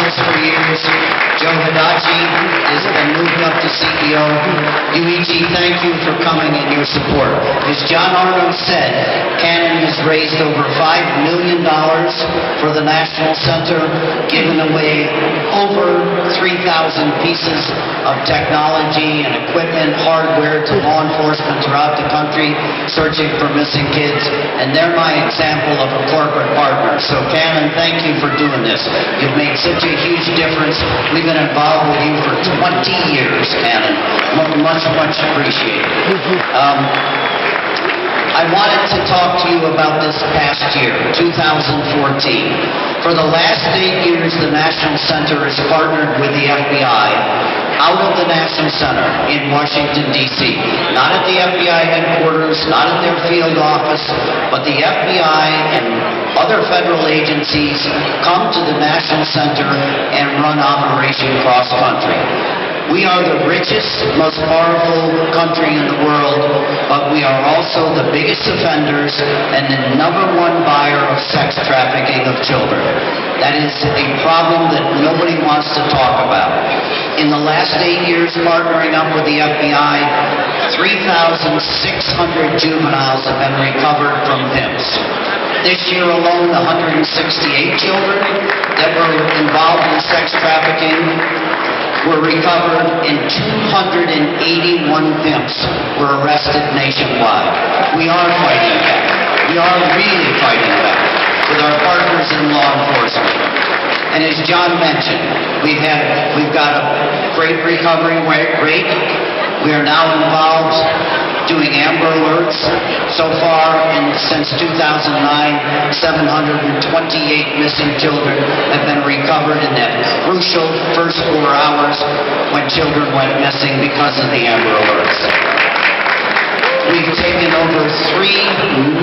office for years. Joe Hadachi has been moved up to CEO. Yuichi, thank you for coming and your support. As John Arno said, Canon has raised over $5 million for the National Center, given away over 3,000 pieces of technology and equipment, hardware to law enforcement throughout the country searching for missing kids, and they're my example of a corporate partner. So Canon, thank you for doing this. You've made such a huge difference. We've been involved with you for 20 years, Canon. Much, much appreciated. I wanted to talk to you about this past year, 2014. For the last 8 years, the National Center has partnered with the FBI out of the National Center in Washington, D.C. Not at the FBI headquarters, not at their field office, but the FBI and other federal agencies come to the National Center and run Operation Cross Country. We are the richest, most powerful country in the world, but we are also the biggest offenders and the #1 buyer of sex trafficking of children. That is a problem that nobody wants to talk about. In the last 8 years partnering up with the FBI, 3,600 juveniles have been recovered from pimps. This year alone, 168 children that were involved in sex trafficking were recovered, and 281 pimps were arrested nationwide. We are fighting back. We are really fighting back with our partners in law enforcement. And as John mentioned, we've got a great recovery rate. We are now involved doing Amber Alerts. So far, since 2009, 728 missing children have been recovered in that crucial first 4 hours when children went missing because of the Amber Alerts. We've taken over 3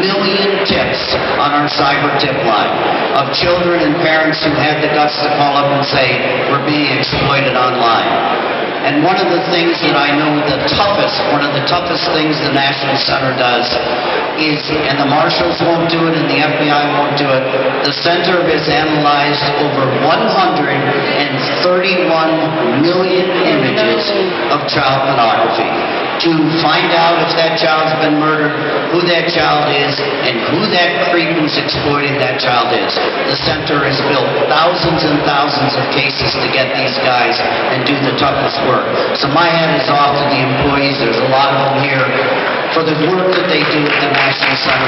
million tips on our cyber tip line of children and parents who had the guts to call up and say, we're being exploited online. And one of the things that I know one of the toughest things the National Center does is, and the marshals won't do it and the FBI won't do it, the center has analyzed over 131 million images of child pornography to find out if that child's been murdered, who that child is, and who that creep who's exploiting that child is. The center has built thousands and thousands of cases to get these guys and do the toughest work. So my hat is off to the employees. There's a lot of them here for the work that they do at the National Center.